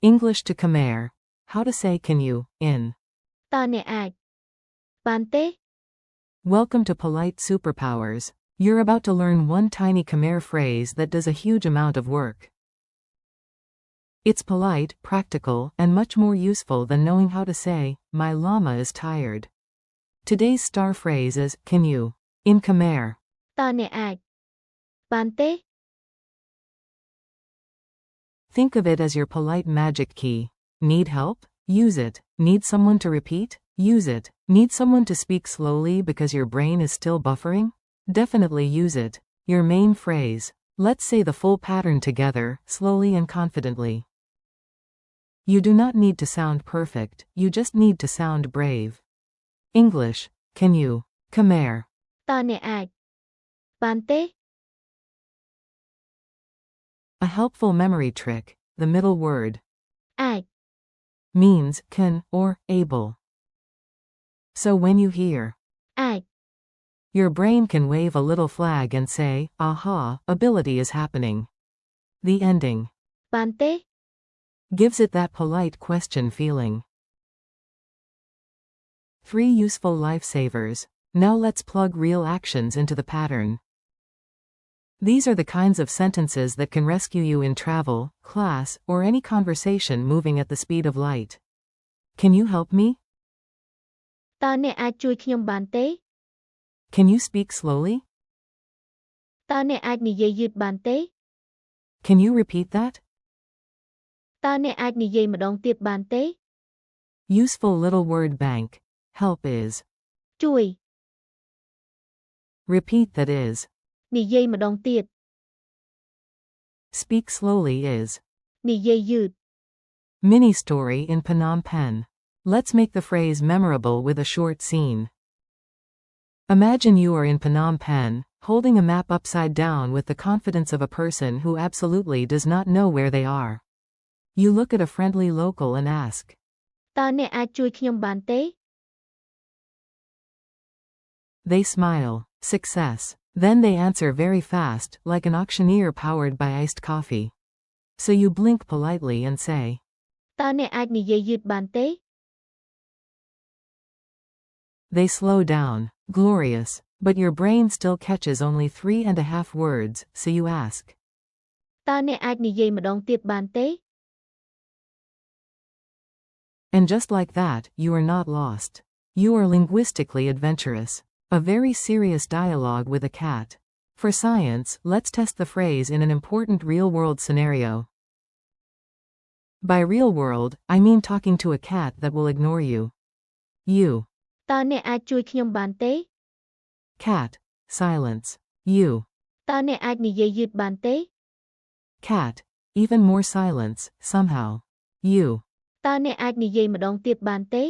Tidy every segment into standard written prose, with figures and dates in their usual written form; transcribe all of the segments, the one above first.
English to Khmer. How to say can you, in. តើអ្នកអាចបានទេ Welcome to Polite Superpowers. You're about to learn one tiny Khmer phrase that does a huge amount of work. It's polite, practical, and much more useful than knowing how to say, my llama is tired. Today's star phrase is, can you, in Khmer. តើអ្នកអាចបានទេ Think of it as your polite magic key. Need help? Use it. Need someone to repeat? Use it. Need someone to speak slowly because your brain is still buffering? Definitely use it. Your main phrase. Let's say the full pattern together, slowly and confidently. You do not need to sound perfect, you just need to sound brave. English. Can you? Khmer. តើអ្នកអាចបានទេ A helpful memory trick. The middle word អាច means can or able. So when you hear អាច your brain can wave a little flag and say, aha, ability is happening. The ending បានទេ gives it that polite question feeling. 3 useful lifesavers. Now let's plug real actions into the pattern. These are the kinds of sentences that can rescue you in travel, class, or any conversation moving at the speed of light. Can you help me? តើអ្នកអាចជួយខ្ញុំបានទេ Can you speak slowly? តើអ្នកអាចនិយាយយឺតបានទេ Can you repeat that? តើអ្នកអាចនិយាយម្ដងទៀតបានទេ Useful little word bank. Help is. ជួយ Repeat that is. និយាយម្ដងទៀត Speak slowly is. និយាយយឺត Mini story in Phnom Penh. Let's make the phrase memorable with a short scene. Imagine you are in Phnom Penh, holding a map upside down with the confidence of a person who absolutely does not know where they are. You look at a friendly local and ask. តើអ្នកអាចជួយខ្ញុំបានទេ They smile. Success. Then they answer very fast, like an auctioneer powered by iced coffee. So you blink politely and say. តើអ្នកអាចនិយាយយឺតបានទេ They slow down. Glorious. But your brain still catches only 3.5 words, so you ask. តើអ្នកអាចនិយាយម្ដងទៀតបានទេ And just like that, you are not lost. You are linguistically adventurous. A very serious dialogue with a cat. For science, let's test the phrase in an important real-world scenario. By real-world, I mean talking to a cat that will ignore you. You. តើអ្នកអាចជួយខ្ញុំបានទេ Cat. Silence. You. តើអ្នកអាចនិយាយយឺតបានទេ Cat. Even more silence, somehow. You. តើអ្នកអាចនិយាយម្ដងទៀតបានទេ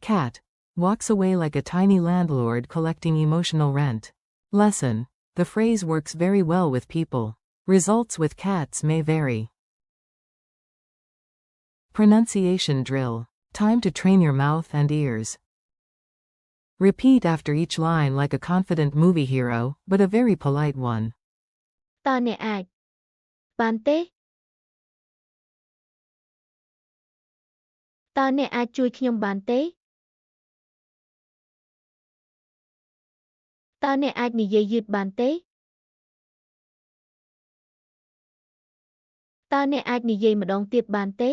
Cat. Walks away like a tiny landlord collecting emotional rent. Lesson. The phrase works very well with people. Results with cats may vary. Pronunciation drill. Time to train your mouth and ears. Repeat after each line like a confident movie hero, but a very polite one. តើអ្នកអាចបានទេ តើអ្នកអាចជួយខ្ញុំបានទេ តើអ្នកអាចនិយាយយឺតបានទេ តើអ្នកអាចនិយាយម្ដងទៀតបានទេ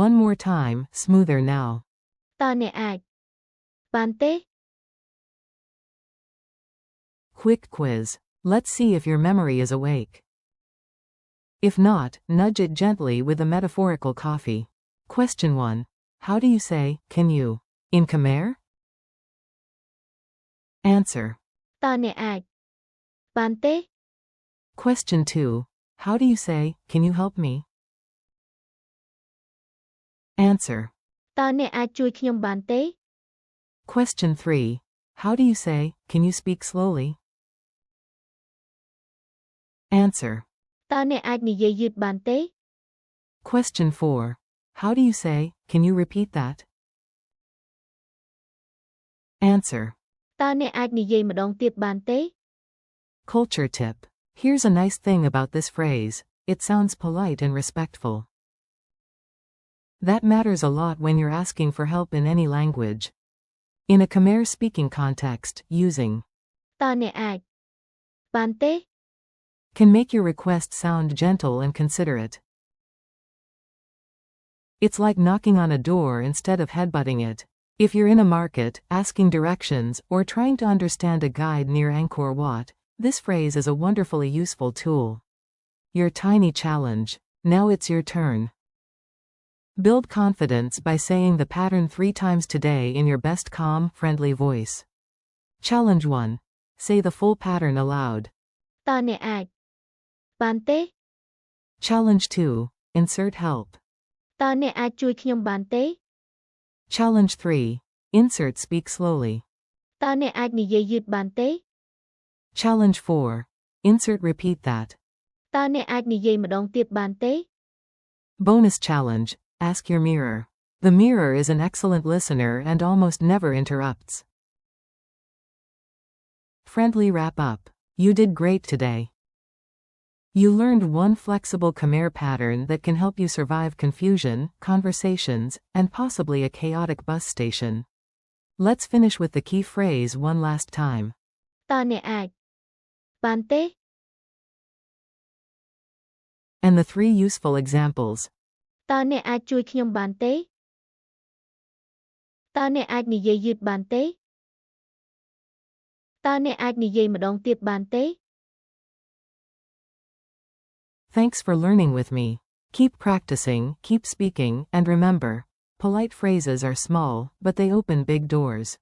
One more time, smoother now. តើអ្នកអាចបានទេ Quick quiz. Let's see if your memory is awake. If not, nudge it gently with a metaphorical coffee. Question 1. How do you say, can you, in Khmer? Answer. តើអ្នកអាចបានទេ Question 2. How do you say, can you help me? Answer. តើអ្នកអាចជួយខ្ញុំបានទេ Question 3. How do you say, can you speak slowly? Answer. តើអ្នកអាចនិយាយយឺតបានទេ Question 4. How do you say, can you repeat that? Answer. តើអ្នកអាចនិយាយម្ដងទៀតបានទេ Culture tip. Here's a nice thing about this phrase. It sounds polite and respectful. That matters a lot when you're asking for help in any language. In a Khmer speaking context, using តើអ្នកអាចបានទេ can make your request sound gentle and considerate. It's like knocking on a door instead of headbutting it. If you're in a market, asking directions, or trying to understand a guide near Angkor Wat, this phrase is a wonderfully useful tool. Your tiny challenge. Now it's your turn. Build confidence by saying the pattern 3 times today in your best calm, friendly voice. Challenge 1. Say the full pattern aloud. តើអ្នកអាចបានទេ Challenge 2. Insert help. តើអ្នកអាចជួយខ្ញុំបានទេ Challenge 3. Insert speak slowly. តើអ្នកអាចនិយាយយឺតបានទេ Challenge 4. Insert repeat that. តើអ្នកអាចនិយាយម្ដងទៀតបានទេ Bonus challenge. Ask your mirror. The mirror is an excellent listener and almost never interrupts. Friendly wrap up. You did great today. You learned one flexible Khmer pattern that can help you survive confusion, conversations, and possibly a chaotic bus station. Let's finish with the key phrase one last time. តើអ្នកអាចបានទេ And the 3 useful examples. តើអ្នកអាចជួយខ្ញុំបានទេតើអ្នកអាចនិយាយយឺតបានទេតើអ្នកអាចនិយាយម្ដងទៀតបានទេ Thanks for learning with me. Keep practicing, keep speaking, and remember, polite phrases are small, but they open big doors.